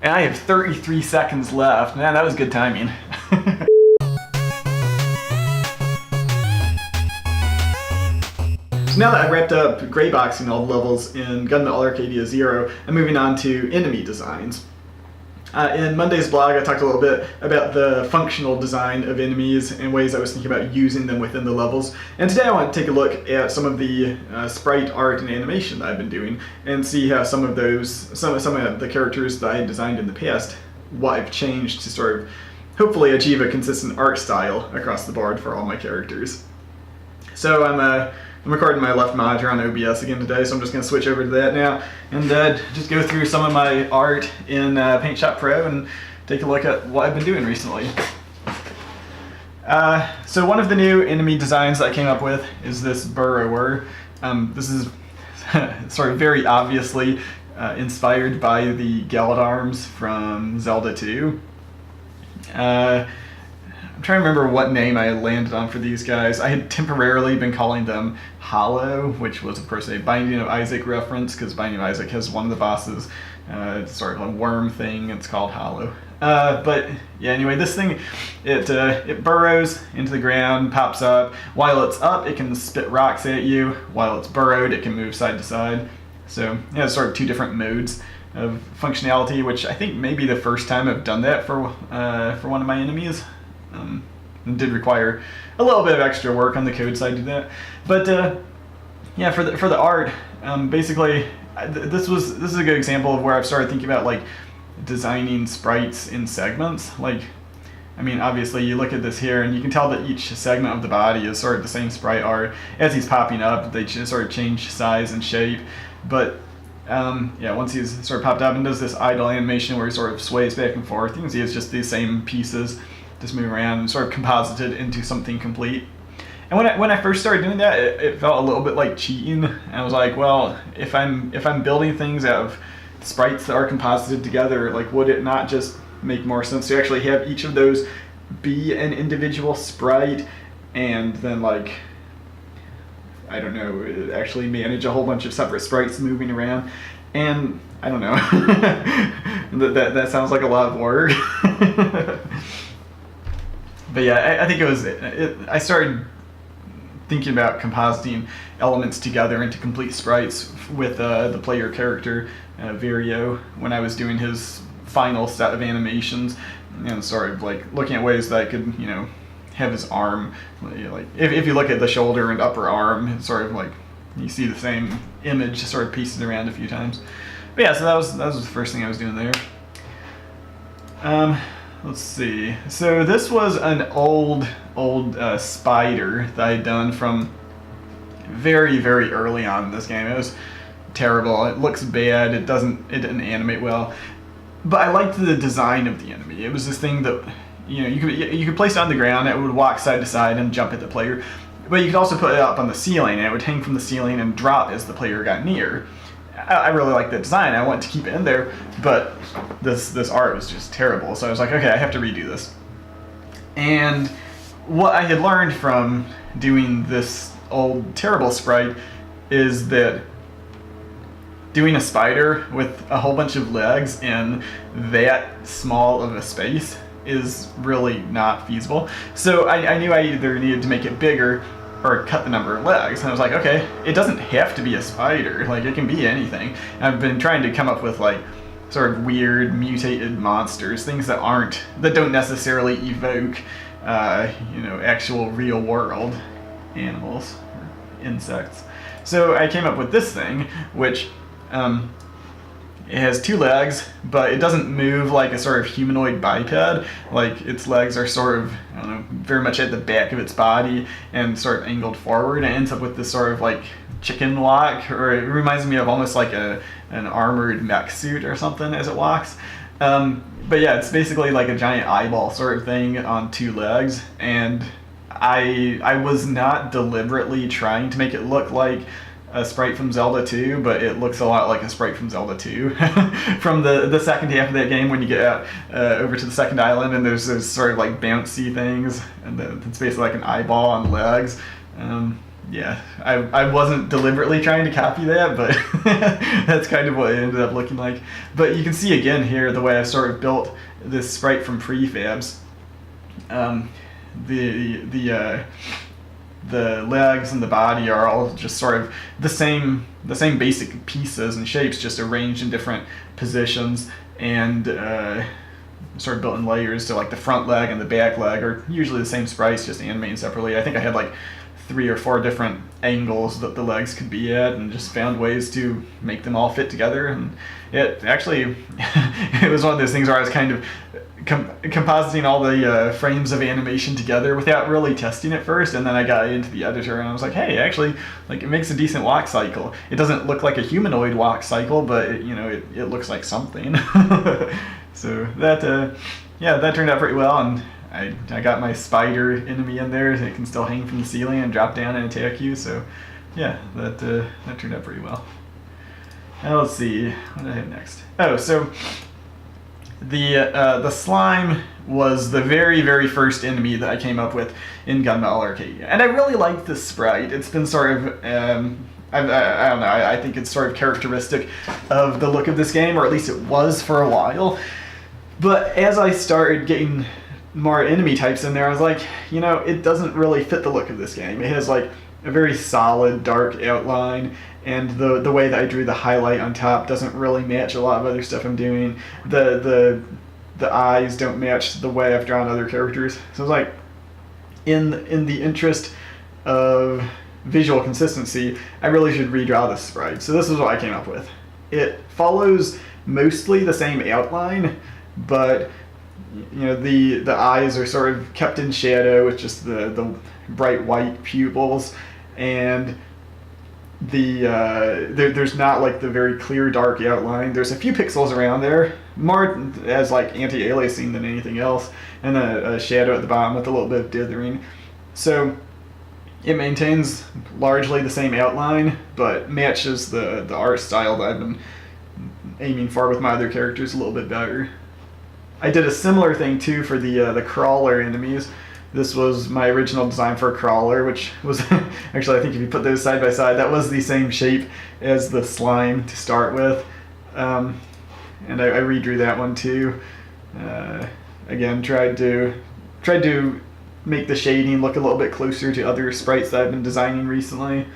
And I have 33 seconds left. Man, that was good timing. So now that I've wrapped up gray boxing all the levels in Gunmetal Arcadia 0, I'm moving on to enemy designs. In Monday's blog, I talked a little bit about the functional design of enemies and ways I was thinking about using them within the levels. And today I want to take a look at some of the sprite art and animation that I've been doing and see how some of the characters that I had designed in the past, what I've changed to sort of hopefully achieve a consistent art style across the board for all my characters. So I'm recording my left monitor on OBS again today, so I'm just going to switch over to that now and just go through some of my art in Paint Shop Pro and take a look at what I've been doing recently. So one of the new enemy designs that I came up with is this burrower. This is sort of very obviously inspired by the Galadarms from Zelda 2. I'm trying to remember what name I landed on for these guys. I had temporarily been calling them Hollow, which was of course a Binding of Isaac reference, because Binding of Isaac has one of the bosses, it's sort of a worm thing, it's called Hollow. But yeah, anyway, this thing, it burrows into the ground, pops up. While it's up, it can spit rocks at you. While it's burrowed, it can move side to side. So it has sort of two different modes of functionality, which I think may be the first time I've done that for one of my enemies. It did require a little bit of extra work on the code side to do that, but yeah, for the art, basically, this is a good example of where I've started thinking about like designing sprites in segments. Like, I mean, obviously you look at this here and you can tell that each segment of the body is sort of the same sprite art. As he's popping up, they just sort of change size and shape, but yeah, once he's sort of popped up and does this idle animation where he sort of sways back and forth, you can see it's just these same pieces just moving around and sort of composited into something complete. And when I first started doing that, it felt a little bit like cheating. And I was like, well, if I'm building things out of sprites that are composited together, like, would it not just make more sense to actually have each of those be an individual sprite and then, like, I don't know, actually manage a whole bunch of separate sprites moving around? And I don't know. that sounds like a lot of work. But yeah, I think I started thinking about compositing elements together into complete sprites with the player character, Virio, when I was doing his final set of animations, and sort of like looking at ways that I could, you know, have his arm, like if you look at the shoulder and upper arm, it's sort of like you see the same image sort of pieces around a few times. But yeah, so that was the first thing I was doing there. Let's see. So this was an old spider that I'd done from very, very early on in this game. It was terrible. It looks bad. It didn't animate well. But I liked the design of the enemy. It was this thing that, you know, you could place it on the ground. It would walk side to side and jump at the player. But you could also put it up on the ceiling, and it would hang from the ceiling and drop as the player got near. I really like the design. I wanted to keep it in there, but this art was just terrible. So I was like, okay, I have to redo this. And what I had learned from doing this old terrible sprite is that doing a spider with a whole bunch of legs in that small of a space is really not feasible. So I knew I either needed to make it bigger or cut the number of legs. And I was like, okay, it doesn't have to be a spider, like it can be anything. And I've been trying to come up with like sort of weird mutated monsters, things that don't necessarily evoke you know, actual real world animals or insects. So I came up with this thing, which it has two legs, but it doesn't move like a sort of humanoid biped. Like, its legs are sort of, I don't know, very much at the back of its body and sort of angled forward. And it ends up with this sort of like chicken walk, or it reminds me of almost like an armored mech suit or something as it walks. But yeah, it's basically like a giant eyeball sort of thing on two legs. And I was not deliberately trying to make it look like a sprite from Zelda 2, but it looks a lot like a sprite from Zelda 2 from the second half of that game, when you get out over to the second island and there's sort of like bouncy things, and it's basically like an eyeball on legs. yeah, I wasn't deliberately trying to copy that, but that's kind of what it ended up looking like. But you can see again here the way I've sort of built this sprite from prefabs. The legs and the body are all just sort of the same basic pieces and shapes, just arranged in different positions, and sort of built in layers. So like the front leg and the back leg are usually the same sprites, just animated separately. I think I had like 3 or 4 different angles that the legs could be at, and just found ways to make them all fit together. And it actually it was one of those things where I was kind of compositing all the frames of animation together without really testing it first, and then I got into the editor and I was like, hey, actually, like, it makes a decent walk cycle. It doesn't look like a humanoid walk cycle, but it looks like something. So that yeah, that turned out pretty well, and I got my spider enemy in there, so it can still hang from the ceiling and drop down and attack you. So yeah, that turned out pretty well. Now let's see, what did I have next? Oh, so the slime was the very first enemy that I came up with in Gunmetal Arcadia, and I really liked this sprite. It's been sort of I don't know, I think it's sort of characteristic of the look of this game, or at least it was for a while. But as I started getting more enemy types in there, I was like, it doesn't really fit the look of this game. It has like a very solid dark outline, and the way that I drew the highlight on top doesn't really match a lot of other stuff I'm doing. The eyes don't match the way I've drawn other characters. So I was like, in the interest of visual consistency, I really should redraw this sprite. So this is what I came up with. It follows mostly the same outline, but the eyes are sort of kept in shadow with just the bright white pupils, and there's not like the very clear dark outline. There's a few pixels around there, more as like anti-aliasing than anything else, and a shadow at the bottom with a little bit of dithering. So it maintains largely the same outline, but matches the art style that I've been aiming for with my other characters a little bit better. I did a similar thing too for the crawler enemies. This was my original design for a crawler, which was actually, I think if you put those side by side, that was the same shape as the slime to start with. And I redrew that one too. Again, tried to make the shading look a little bit closer to other sprites that I've been designing recently.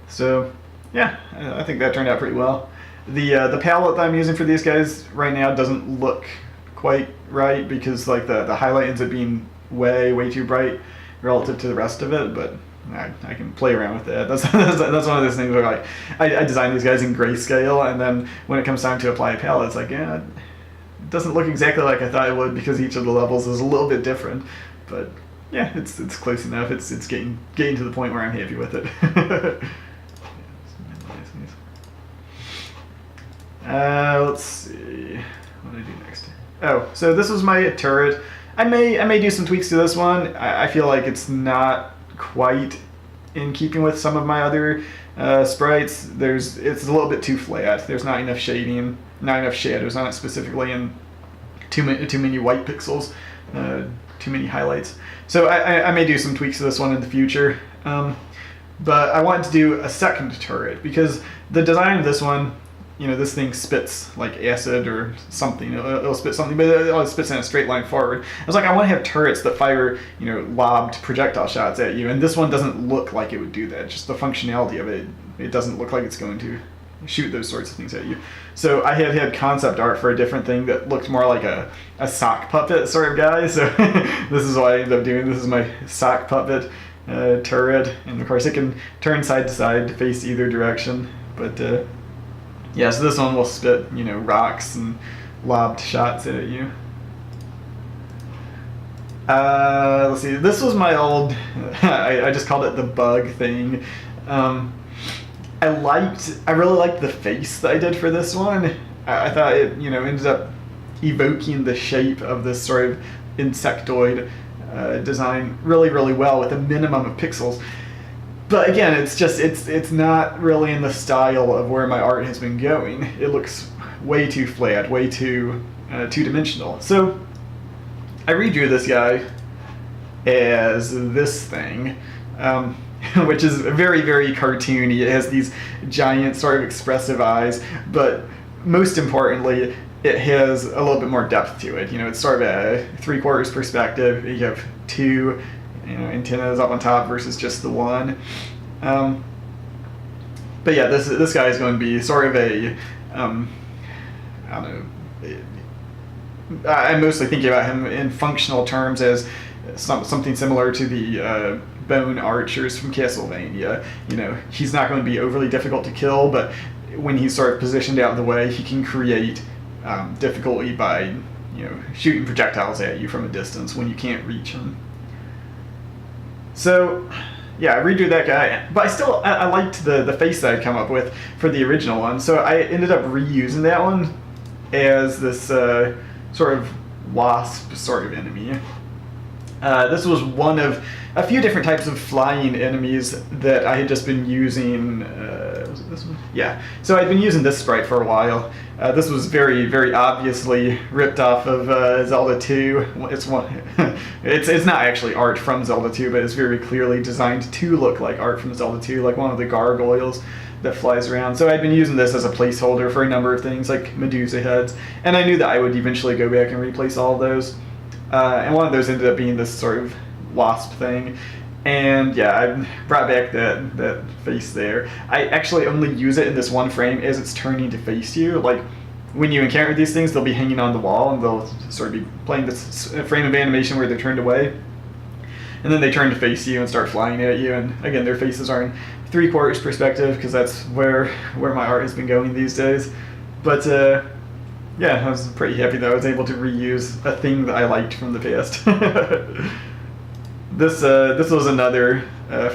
So yeah, I think that turned out pretty well. The palette that I'm using for these guys right now doesn't look quite right, because like the highlight ends up being way too bright relative to the rest of it, but I can play around with that. That's one of those things where like I design these guys in grayscale, and then when it comes time to apply a palette, it's like, yeah, it doesn't look exactly like I thought it would, because each of the levels is a little bit different. But yeah, it's close enough. It's getting to the point where I'm happy with it. Let's see, what do I do next? Oh, so this was my turret. I may do some tweaks to this one. I feel like it's not quite in keeping with some of my other sprites. It's a little bit too flat. There's not enough shading, not enough shadows on it specifically, and too many white pixels, too many highlights. So I may do some tweaks to this one in the future. But I wanted to do a second turret, because the design of this one, this thing spits like acid or something. It'll spit something, but it spits in a straight line forward. I was like, I want to have turrets that fire, lobbed projectile shots at you, and this one doesn't look like it would do that. Just the functionality of it doesn't look like it's going to shoot those sorts of things at you. So I had concept art for a different thing that looked more like a sock puppet sort of guy. So this is what I ended up doing. This is my sock puppet turret, and of course it can turn side to side to face either direction. But yeah, so this one will spit, rocks and lobbed shots at you. Let's see, this was my old, I just called it the bug thing. I really liked the face that I did for this one. I thought it, ended up evoking the shape of this sort of insectoid design really well with a minimum of pixels. But again, it's not really in the style of where my art has been going. It looks way too flat, way too two-dimensional. So I redrew this guy as this thing. which is very, very cartoony. It has these giant sort of expressive eyes, but most importantly, it has a little bit more depth to it. It's sort of a 3/4 perspective. You have two, antennas up on top versus just the one. But yeah, this guy is going to be sort of a, I don't know. I'm mostly thinking about him in functional terms as something similar to the bone archers from Castlevania. He's not going to be overly difficult to kill, but when he's sort of positioned out of the way, he can create difficulty by shooting projectiles at you from a distance when you can't reach him. So yeah, I redrew that guy, but I liked the face that I'd come up with for the original one, so I ended up reusing that one as this sort of wasp sort of enemy. This was one of a few different types of flying enemies that I had just been using. Was it this one? Yeah. So I'd been using this sprite for a while. This was very, very obviously ripped off of Zelda 2. It's it's not actually art from Zelda 2, but it's very clearly designed to look like art from Zelda 2, like one of the gargoyles that flies around. So I'd been using this as a placeholder for a number of things, like Medusa heads, and I knew that I would eventually go back and replace all of those. And one of those ended up being this sort of wasp thing. And yeah, I brought back that face there. I actually only use it in this one frame as it's turning to face you. Like, when you encounter these things, they'll be hanging on the wall and they'll sort of be playing this frame of animation where they're turned away. And then they turn to face you and start flying at you. And again, their faces are in 3/4 perspective because that's where my art has been going these days. But yeah, I was pretty happy that I was able to reuse a thing that I liked from the past. This was another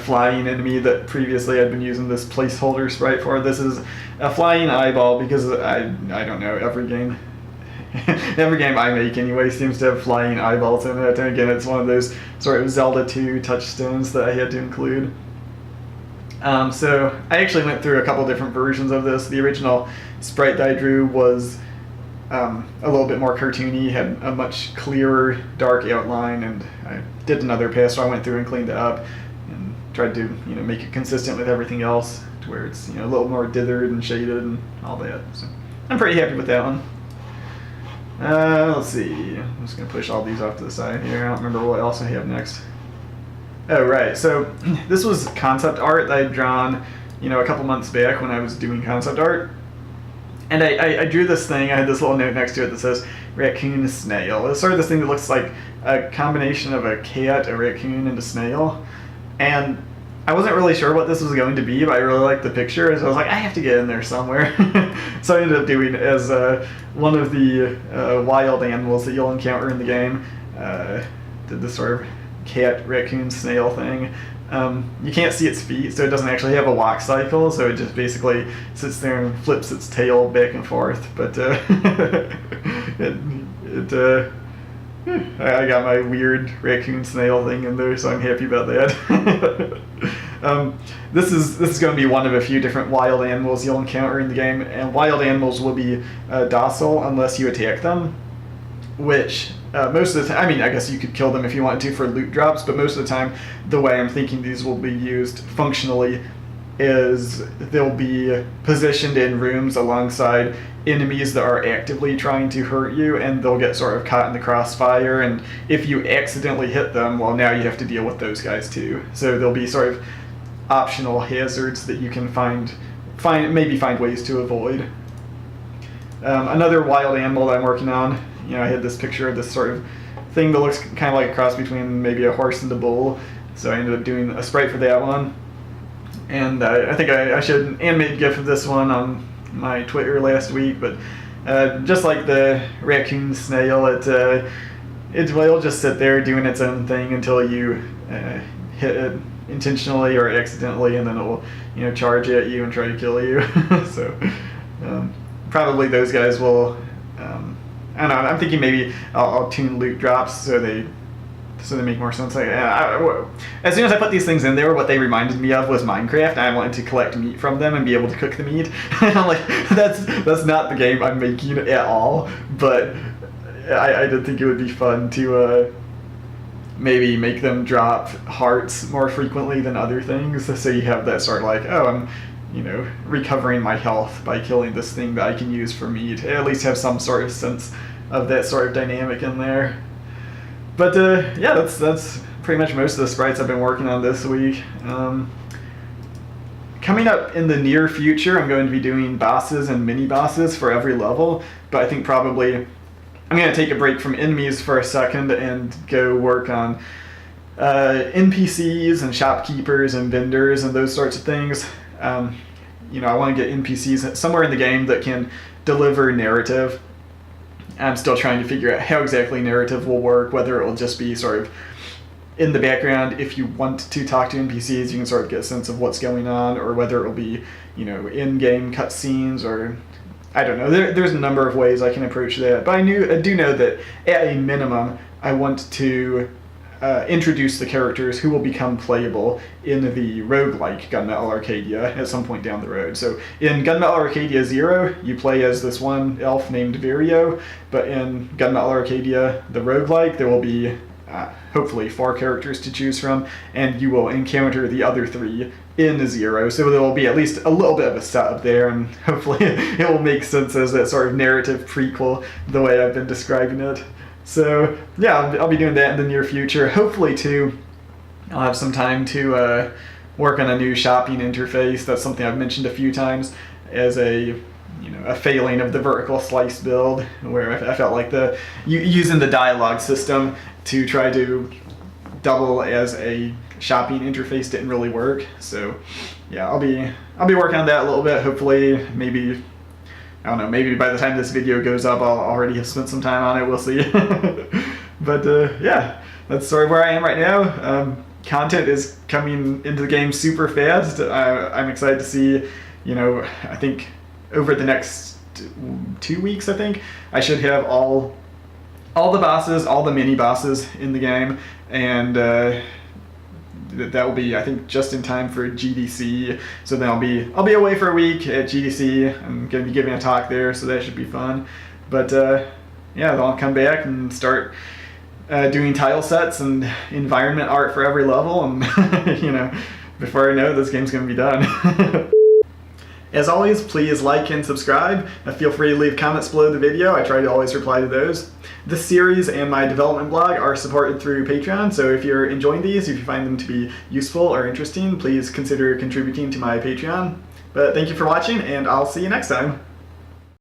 flying enemy that previously I'd been using this placeholder sprite for. This is a flying eyeball because I don't know, every game I make anyway seems to have flying eyeballs in it. And again, it's one of those sort of Zelda 2 touchstones that I had to include. So I actually went through a couple different versions of this. The original sprite that I drew was a little bit more cartoony, had a much clearer dark outline, and I did another pass, so I went through and cleaned it up and tried to make it consistent with everything else to where it's a little more dithered and shaded and all that. So I'm pretty happy with that one. Let's see, I'm just gonna push all these off to the side here. I don't remember what else I have next. Oh right, so this was concept art that I'd drawn a couple months back when I was doing concept art. And I drew this thing. I had this little note next to it that says raccoon snail. It's sort of this thing that looks like a combination of a cat, a raccoon, and a snail. And I wasn't really sure what this was going to be, but I really liked the picture, so I was like, I have to get in there somewhere. So I ended up doing it as one of the wild animals that you'll encounter in the game. Did this sort of cat, raccoon, snail thing. You can't see its feet, so it doesn't actually have a walk cycle, so it just basically sits there and flips its tail back and forth. But I got my weird raccoon snail thing in there, so I'm happy about that. This is going to be one of a few different wild animals you'll encounter in the game, and wild animals will be docile unless you attack them, which most of the time, I mean, I guess you could kill them if you wanted to for loot drops, but most of the time, the way I'm thinking these will be used functionally is they'll be positioned in rooms alongside enemies that are actively trying to hurt you, and they'll get sort of caught in the crossfire, and if you accidentally hit them, well, now you have to deal with those guys too. So there'll be sort of optional hazards that you can find ways to avoid. Another wild animal that I'm working on, I had this picture of this sort of thing that looks kind of like a cross between maybe a horse and a bull, so I ended up doing a sprite for that one. And I think I showed an animated GIF of this one on my Twitter last week, but just like the raccoon snail, it will just sit there doing its own thing until you hit it intentionally or accidentally, and then it will charge at you and try to kill you. So probably those guys will. I don't know. I'm thinking maybe I'll tune loot drops so they make more sense. As soon as I put these things in there, what they reminded me of was Minecraft. I wanted to collect meat from them and be able to cook the meat. I'm like, that's not the game I'm making at all. But I did think it would be fun to maybe make them drop hearts more frequently than other things. So you have that sort of like, oh, I'm, you know, recovering my health by killing this thing that I can use for meat. At least have some sort of sense of that sort of dynamic in there. But yeah, that's pretty much most of the sprites I've been working on this week. Coming up in the near future, I'm going to be doing bosses and mini bosses for every level, but I think probably I'm going to take a break from enemies for a second and go work on NPCs and shopkeepers and vendors and those sorts of things. You know, I want to get NPCs somewhere in the game that can deliver narrative. I'm still trying to figure out how exactly narrative will work, whether it will just be sort of in the background. If you want to talk to NPCs, you can sort of get a sense of what's going on, or whether it will be, you know, in-game cutscenes, or I don't know. There's a number of ways I can approach that, but I do know that at a minimum, I want to introduce the characters who will become playable in the roguelike Gunmetal Arcadia at some point down the road. So in Gunmetal Arcadia 0, you play as this one elf named Virio, but in Gunmetal Arcadia, the roguelike, there will be hopefully 4 characters to choose from, and you will encounter the other 3 in 0, so there will be at least a little bit of a setup there, and hopefully it will make sense as that sort of narrative prequel the way I've been describing it. So yeah, I'll be doing that in the near future. Hopefully too, I'll have some time to work on a new shopping interface. That's something I've mentioned a few times as a failing of the vertical slice build, where I felt like using the dialogue system to try to double as a shopping interface didn't really work. So yeah, I'll be working on that a little bit. Hopefully, maybe, I don't know, maybe by the time this video goes up, I'll already have spent some time on it. We'll see. But yeah, that's sort of where I am right now. Content is coming into the game super fast. I'm excited to see, you know, I think over the next 2 weeks, I think I should have all the bosses, all the mini bosses in the game, and that will be, I think, just in time for GDC. So then I'll be away for a week at GDC. I'm going to be giving a talk there, so that should be fun. But yeah, then I'll come back and start doing tile sets and environment art for every level, and you know, before I know it, this game's going to be done. As always, please like and subscribe. Feel free to leave comments below the video. I try to always reply to those. This series and my development blog are supported through Patreon, so if you're enjoying these, if you find them to be useful or interesting, please consider contributing to my Patreon. But thank you for watching, and I'll see you next time.